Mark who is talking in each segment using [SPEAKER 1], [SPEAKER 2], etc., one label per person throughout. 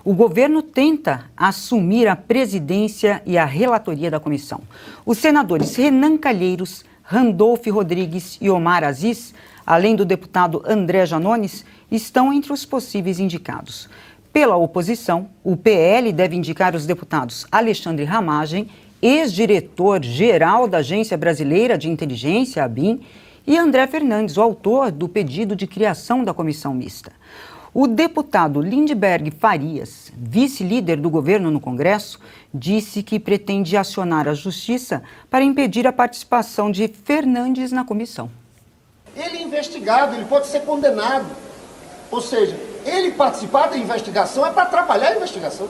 [SPEAKER 1] O governo tenta assumir a presidência e a relatoria da comissão. Os senadores Renan Calheiros, Randolph Rodrigues e Omar Aziz, além do deputado André Janones, estão entre os possíveis indicados. Pela oposição, o PL deve indicar os deputados Alexandre Ramagem, ex-diretor-geral da Agência Brasileira de Inteligência, ABIN, e André Fernandes, o autor do pedido de criação da comissão mista. O deputado Lindbergh Farias, vice-líder do governo no Congresso, disse que pretende acionar a Justiça para impedir a participação de Fernandes na comissão.
[SPEAKER 2] Ele é investigado, ele pode ser condenado. Ou seja, ele participar da investigação é para atrapalhar a investigação.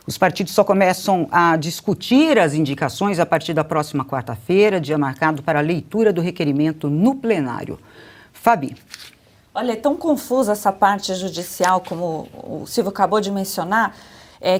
[SPEAKER 1] Os partidos só começam a discutir as indicações a partir da próxima quarta-feira, dia marcado para a leitura do requerimento no plenário. Fabi.
[SPEAKER 3] Olha, é tão confusa essa parte judicial, como o Silvio acabou de mencionar,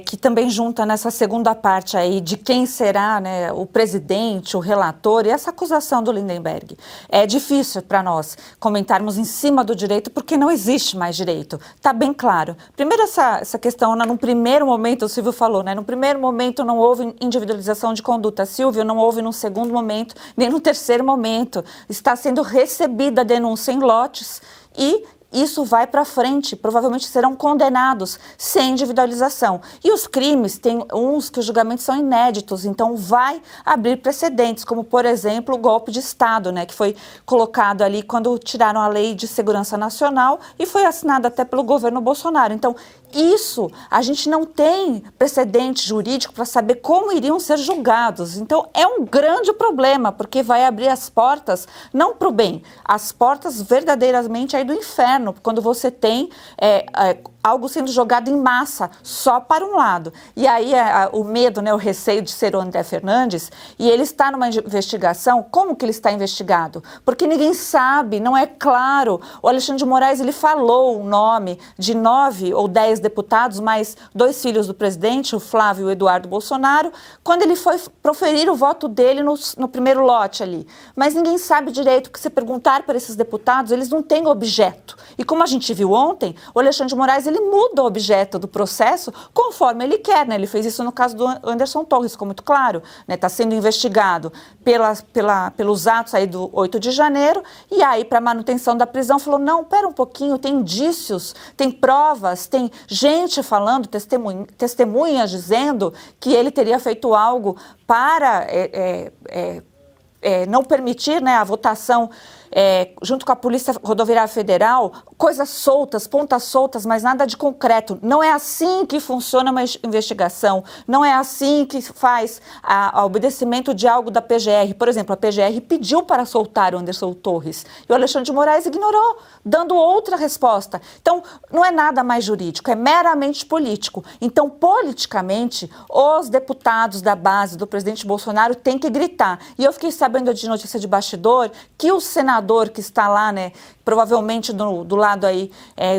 [SPEAKER 3] que também junta nessa segunda parte aí de quem será, né, o presidente, o relator, e essa acusação do Lindbergh. É difícil para nós comentarmos em cima do direito, porque não existe mais direito. Está bem claro. Primeiro, essa questão, no primeiro momento, o Silvio falou, né, no primeiro momento não houve individualização de conduta. Silvio, não houve no segundo momento, nem no terceiro momento. Está sendo recebida a denúncia em lotes e isso vai para frente, provavelmente serão condenados sem individualização. E os crimes, tem uns que os julgamentos são inéditos, então vai abrir precedentes, como, por exemplo, o golpe de Estado, né, que foi colocado ali quando tiraram a Lei de Segurança Nacional e foi assinado até pelo governo Bolsonaro. Então, isso, a gente não tem precedente jurídico para saber como iriam ser julgados. Então, é um grande problema, porque vai abrir as portas, não para o bem, as portas verdadeiramente aí do inferno, quando você tem algo sendo jogado em massa só para um lado. E aí o medo, né, o receio de ser o André Fernandes, e ele está numa investigação. Como que ele está investigado? Porque ninguém sabe, não é claro. O Alexandre de Moraes, ele falou o nome de 9 ou 10 deputados, mais 2 filhos do presidente, o Flávio e o Eduardo Bolsonaro, quando ele foi proferir o voto dele no primeiro lote ali. Mas ninguém sabe direito, porque se perguntar para esses deputados, eles não têm objeto. E como a gente viu ontem, o Alexandre de Moraes, ele muda o objeto do processo conforme ele quer, né? Ele fez isso no caso do Anderson Torres, ficou muito claro, né? Está sendo investigado pelos atos aí do 8 de janeiro, e aí para manutenção da prisão falou, não, pera um pouquinho, tem indícios, tem provas, tem gente falando, testemunhas dizendo que ele teria feito algo para não permitir, né, a votação junto com a Polícia Rodoviária Federal, coisas soltas, pontas soltas, mas nada de concreto. Não é assim que funciona uma investigação, não é assim que faz o obedecimento de algo da PGR. Por exemplo, a PGR pediu para soltar o Anderson Torres e o Alexandre de Moraes ignorou, dando outra resposta. Então, não é nada mais jurídico, é meramente político. Então, politicamente, os deputados da base do presidente Bolsonaro têm que gritar. E eu fiquei sabendo de notícia de bastidor que o senador que está lá, né, provavelmente do lado aí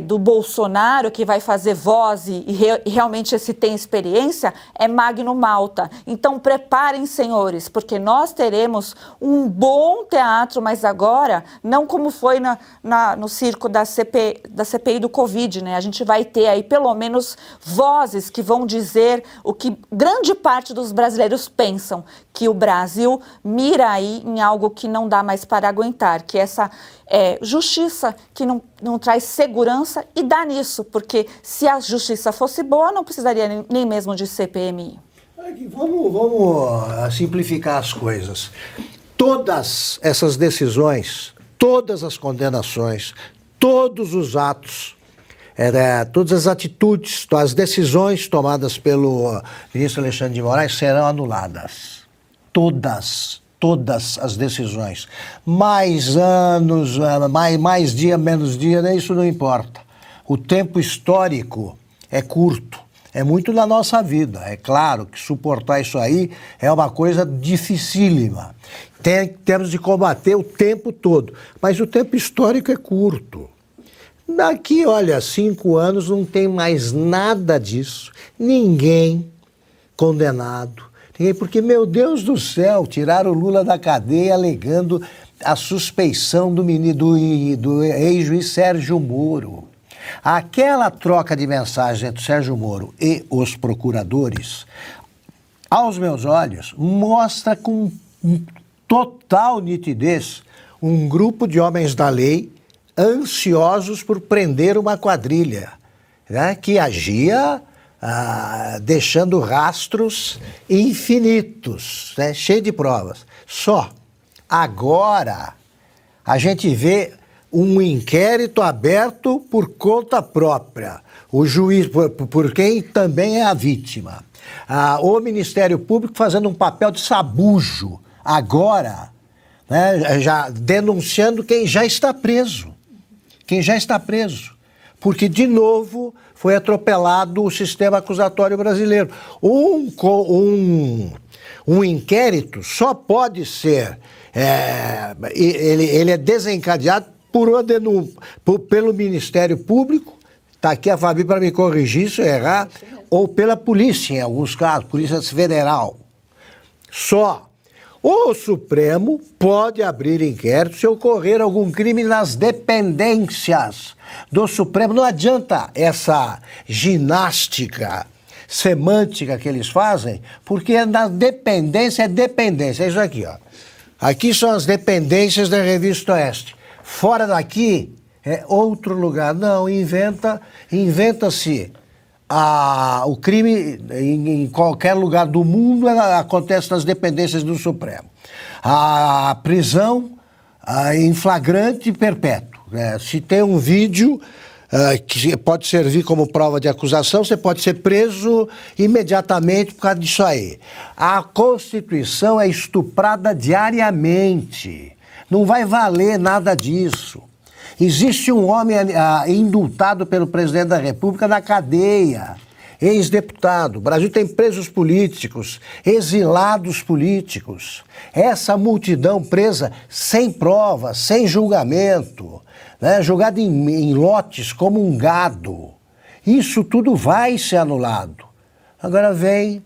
[SPEAKER 3] do Bolsonaro, que vai fazer voz e realmente esse tem experiência, é Magno Malta. Então preparem, senhores, porque nós teremos um bom teatro, mas agora, não como foi no circo da CPI do Covid, né? A gente vai ter aí pelo menos vozes que vão dizer o que grande parte dos brasileiros pensam, que o Brasil mira aí em algo que não dá mais para aguentar, que essa justiça que não traz segurança, e dá nisso, porque se a justiça fosse boa, não precisaria nem mesmo de CPMI.
[SPEAKER 4] Vamos simplificar as coisas. Todas essas decisões, todas as condenações, todos os atos, todas as atitudes, as decisões tomadas pelo ministro Alexandre de Moraes serão anuladas. Todas as decisões. Mais anos, mais dia, menos dia, né? Isso não importa. O tempo histórico é curto. É muito na nossa vida. É claro que suportar isso aí é uma coisa dificílima. Temos de combater o tempo todo. Mas o tempo histórico é curto. Daqui, olha, 5 anos não tem mais nada disso. Ninguém condenado. Porque, meu Deus do céu, tiraram o Lula da cadeia alegando a suspeição do ex-juiz Sérgio Moro. Aquela troca de mensagens entre Sérgio Moro e os procuradores, aos meus olhos, mostra com total nitidez um grupo de homens da lei ansiosos por prender uma quadrilha, né, que agia deixando rastros infinitos, né, cheio de provas. Só agora a gente vê um inquérito aberto por conta própria, o juiz, por quem também é a vítima. O Ministério Público fazendo um papel de sabujo, agora, né, já denunciando quem já está preso. Quem já está preso. Porque, de novo, foi atropelado o sistema acusatório brasileiro. Um inquérito só pode ser... ele é desencadeado pelo Ministério Público, está aqui a Fabi para me corrigir se eu errar, ou pela polícia, em alguns casos, Polícia Federal. Só. O Supremo pode abrir inquérito se ocorrer algum crime nas dependências do Supremo. Não adianta essa ginástica semântica que eles fazem, porque na dependência é dependência. É isso aqui, ó. Aqui são as dependências da Revista Oeste. Fora daqui é outro lugar. Não, inventa-se o crime em qualquer lugar do mundo acontece nas dependências do Supremo. A prisão em flagrante perpétuo. Se tem um vídeo que pode servir como prova de acusação, você pode ser preso imediatamente por causa disso aí. A Constituição é estuprada diariamente. Não vai valer nada disso. Existe um homem indultado pelo presidente da República na cadeia, ex-deputado. O Brasil tem presos políticos, exilados políticos. Essa multidão presa sem prova, sem julgamento, né, jogada em lotes como um gado. Isso tudo vai ser anulado. Agora vem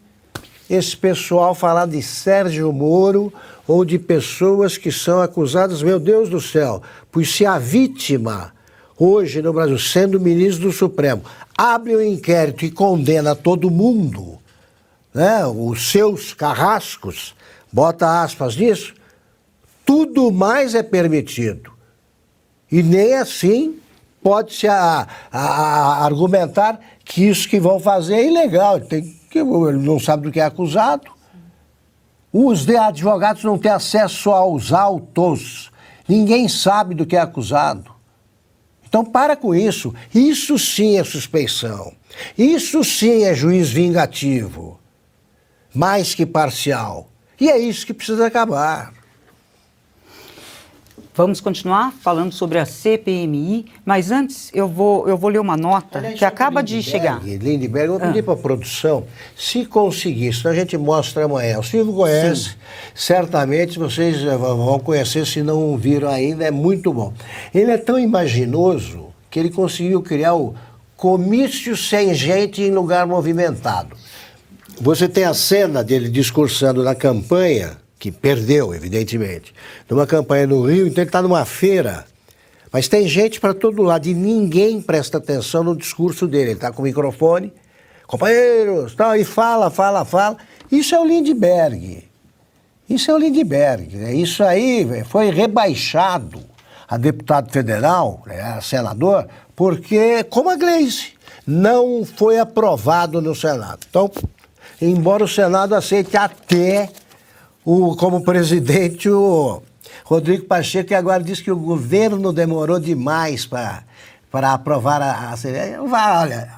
[SPEAKER 4] esse pessoal falar de Sérgio Moro ou de pessoas que são acusadas, meu Deus do céu, pois se a vítima, hoje no Brasil, sendo ministro do Supremo, abre um inquérito e condena todo mundo, né, os seus carrascos, bota aspas nisso, tudo mais é permitido. E nem assim pode-se argumentar que isso que vão fazer é ilegal, ele não sabe do que é acusado. Os advogados não têm acesso aos autos. Ninguém sabe do que é acusado. Então, para com isso. Isso sim é suspeição. Isso sim é juiz vingativo. Mais que parcial. E é isso que precisa acabar.
[SPEAKER 1] Vamos continuar falando sobre a CPMI, mas antes eu vou ler uma nota que acaba de chegar.
[SPEAKER 4] Lindbergh, eu vou pedir para a produção, se conseguir, senão a gente mostra amanhã. O Silvio conhece, certamente vocês vão conhecer, se não viram ainda, é muito bom. Ele é tão imaginoso que ele conseguiu criar o comício sem gente em lugar movimentado. Você tem a cena dele discursando na campanha, que perdeu, evidentemente, numa campanha no Rio, então ele está numa feira, mas tem gente para todo lado e ninguém presta atenção no discurso dele. Ele está com o microfone, companheiros, tal, e fala. Isso é o Lindbergh. Isso é o Lindbergh. Né? Isso aí foi rebaixado a deputado federal, a senador, porque, como a Gleice, não foi aprovado no Senado. Então, embora o Senado aceite até como presidente o Rodrigo Pacheco, que agora diz que o governo demorou demais para aprovar olha,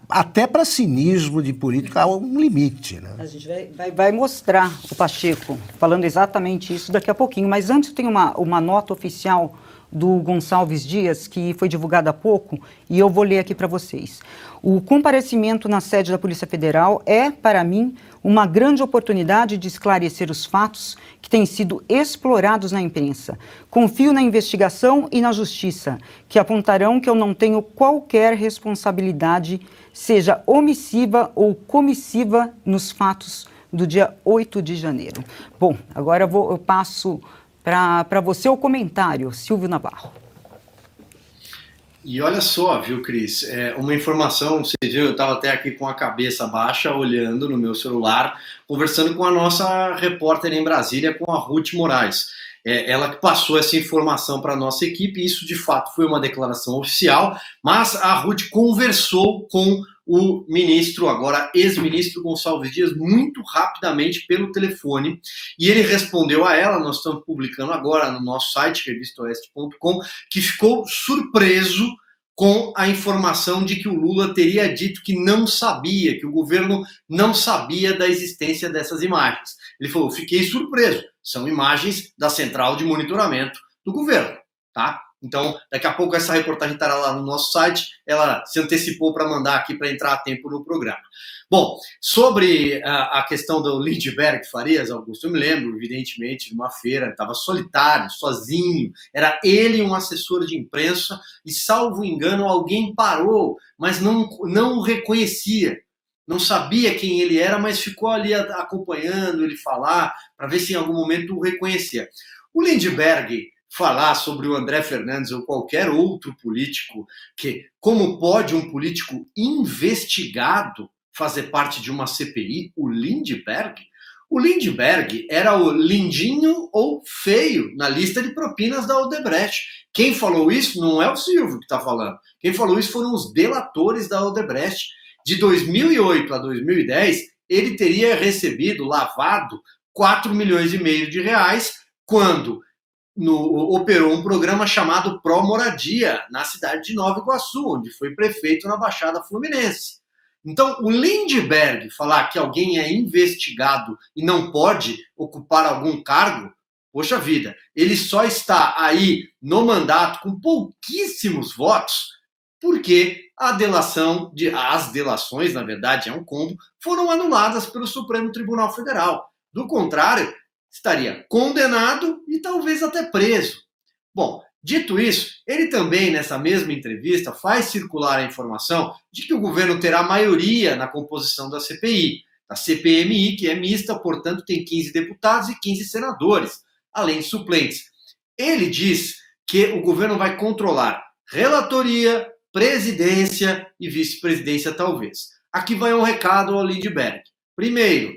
[SPEAKER 4] até para cinismo de político há um limite. Né?
[SPEAKER 1] A gente vai mostrar o Pacheco falando exatamente isso daqui a pouquinho, mas antes tem uma nota oficial do Gonçalves Dias, que foi divulgada há pouco, e eu vou ler aqui para vocês. O comparecimento na sede da Polícia Federal é, para mim, uma grande oportunidade de esclarecer os fatos que têm sido explorados na imprensa. Confio na investigação e na justiça, que apontarão que eu não tenho qualquer responsabilidade, seja omissiva ou comissiva, nos fatos do dia 8 de janeiro. Bom, agora eu passo para você o comentário, Silvio Navarro.
[SPEAKER 5] E olha só, viu, Cris, uma informação, você viu, eu estava até aqui com a cabeça baixa, olhando no meu celular, conversando com a nossa repórter em Brasília, com a Ruth Moraes. Ela que passou essa informação para a nossa equipe, e isso de fato foi uma declaração oficial, mas a Ruth conversou com o ministro, agora ex-ministro Gonçalves Dias, muito rapidamente pelo telefone, e ele respondeu a ela, nós estamos publicando agora no nosso site, revistaoeste.com, que ficou surpreso com a informação de que o Lula teria dito que não sabia, que o governo não sabia da existência dessas imagens. Ele falou, fiquei surpreso, são imagens da central de monitoramento do governo, tá? Então, daqui a pouco essa reportagem estará lá no nosso site, ela se antecipou para mandar aqui para entrar a tempo no programa. Bom, sobre a questão do Lindbergh Farias, Augusto, eu me lembro, evidentemente, de uma feira, estava solitário, sozinho, era ele um assessor de imprensa e, salvo engano, alguém parou, mas não o reconhecia. Não sabia quem ele era, mas ficou ali acompanhando ele falar, para ver se em algum momento o reconhecia. O Lindbergh falar sobre o André Fernandes ou qualquer outro político, que como pode um político investigado fazer parte de uma CPI, o Lindbergh era o lindinho ou feio na lista de propinas da Odebrecht. Quem falou isso não é o Silvio que está falando. Quem falou isso foram os delatores da Odebrecht. De 2008 a 2010, ele teria recebido, lavado, 4,5 milhões de reais quando operou um programa chamado Pró Moradia, na cidade de Nova Iguaçu, onde foi prefeito na Baixada Fluminense. Então, o Lindbergh falar que alguém é investigado e não pode ocupar algum cargo, poxa vida, ele só está aí no mandato com pouquíssimos votos porque as delações, na verdade, é um combo, foram anuladas pelo Supremo Tribunal Federal. Do contrário, estaria condenado e talvez até preso. Bom, dito isso, ele também, nessa mesma entrevista, faz circular a informação de que o governo terá maioria na composição da CPI, da CPMI, que é mista, portanto tem 15 deputados e 15 senadores, além de suplentes. Ele diz que o governo vai controlar relatoria, presidência e vice-presidência, talvez. Aqui vai um recado ao Lindbergh. Primeiro,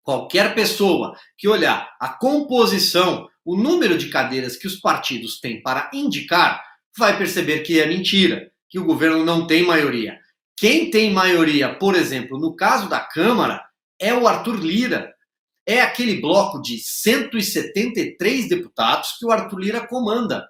[SPEAKER 5] qualquer pessoa que olhar a composição, o número de cadeiras que os partidos têm para indicar, vai perceber que é mentira, que o governo não tem maioria. Quem tem maioria, por exemplo, no caso da Câmara, é o Arthur Lira. É aquele bloco de 173 deputados que o Arthur Lira comanda.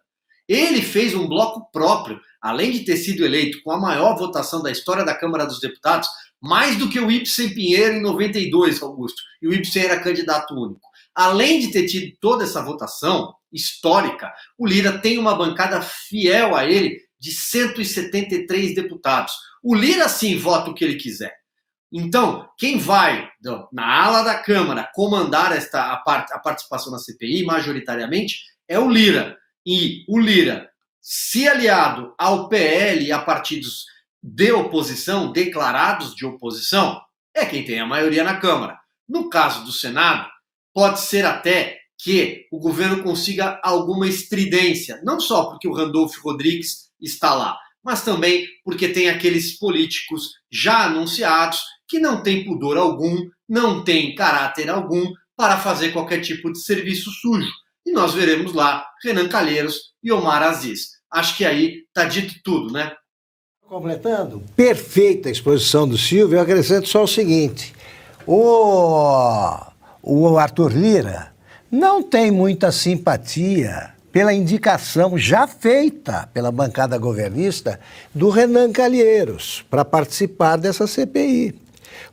[SPEAKER 5] Ele fez um bloco próprio, além de ter sido eleito com a maior votação da história da Câmara dos Deputados, mais do que o Ibsen Pinheiro em 92, Augusto, e o Ibsen era candidato único. Além de ter tido toda essa votação histórica, o Lira tem uma bancada fiel a ele de 173 deputados. O Lira, sim, vota o que ele quiser. Então, quem vai na ala da Câmara comandar a participação na CPI, majoritariamente, é o Lira. E o Lira, se aliado ao PL e a partidos de oposição, declarados de oposição, é quem tem a maioria na Câmara. No caso do Senado, pode ser até que o governo consiga alguma estridência, não só porque o Randolfo Rodrigues está lá, mas também porque tem aqueles políticos já anunciados que não têm pudor algum, não têm caráter algum para fazer qualquer tipo de serviço sujo. E nós veremos lá Renan Calheiros e Omar Aziz. Acho que aí está dito tudo, né?
[SPEAKER 4] Completando, perfeita a exposição do Silvio, eu acrescento só o seguinte, o Arthur Lira não tem muita simpatia pela indicação já feita pela bancada governista do Renan Calheiros para participar dessa CPI.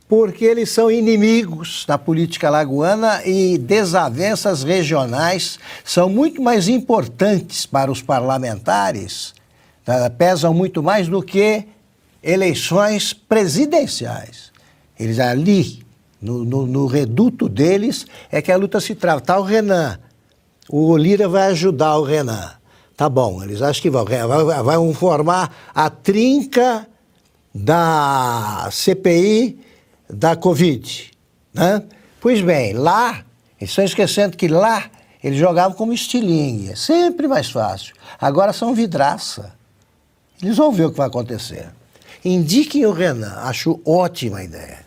[SPEAKER 4] Porque eles são inimigos da política alagoana e desavenças regionais são muito mais importantes para os parlamentares, pesam muito mais do que eleições presidenciais. Eles ali, no reduto deles, é que a luta se trava. Tá o Renan, o Lira vai ajudar o Renan. Tá bom, eles acham que vão formar a trinca da CPI da Covid, né? Pois bem, lá, eles estão esquecendo que lá eles jogavam como estilingue, é sempre mais fácil. Agora são vidraça. Eles vão ver o que vai acontecer. Indiquem o Renan, acho ótima ideia.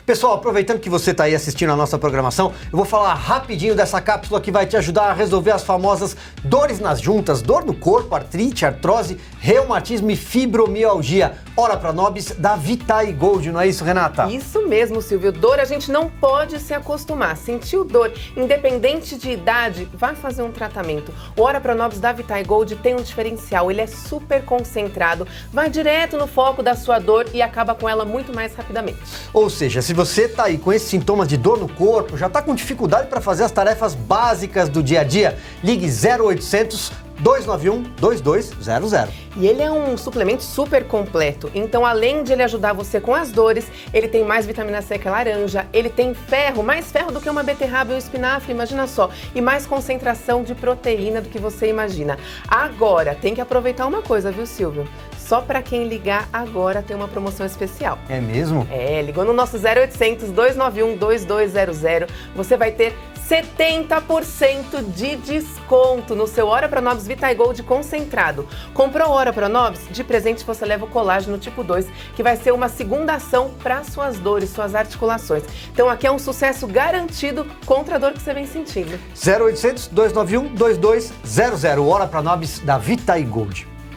[SPEAKER 6] Pessoal, aproveitando que você está aí assistindo a nossa programação, eu vou falar rapidinho dessa cápsula que vai te ajudar a resolver as famosas dores nas juntas, dor no corpo, artrite, artrose, reumatismo e fibromialgia. Ora pra Nobis da Vitae Gold, não é isso, Renata?
[SPEAKER 7] Isso mesmo, Silvio. Dor a gente não pode se acostumar. Sentiu dor, independente de idade, vai fazer um tratamento. O Ora pra Nobis da Vitae Gold tem um diferencial, ele é super concentrado, vai direto no foco da sua dor e acaba com ela muito mais rapidamente.
[SPEAKER 6] Ou seja, se você tá aí com esses sintomas de dor no corpo, já tá com dificuldade para fazer as tarefas básicas do dia a dia, ligue 0800 291 2200.
[SPEAKER 7] E ele é um suplemento super completo, então além de ele ajudar você com as dores, ele tem mais vitamina C que a laranja, ele tem ferro, mais ferro do que uma beterraba e um espinafre, imagina só, e mais concentração de proteína do que você imagina. Agora, tem que aproveitar uma coisa, viu, Silvio? Só para quem ligar agora tem uma promoção especial.
[SPEAKER 6] É mesmo?
[SPEAKER 7] É, ligou no nosso 0800 291 2200, você vai ter 70% de desconto no seu Ora Pra Nobis Vitae Gold concentrado. Comprou Ora Pra Nobis? De presente você leva o colágeno tipo 2, que vai ser uma segunda ação para suas dores, suas articulações. Então aqui é um sucesso garantido contra a dor que você vem sentindo.
[SPEAKER 6] 0800 291 2200. Ora Pra Nobis da Vitae Gold.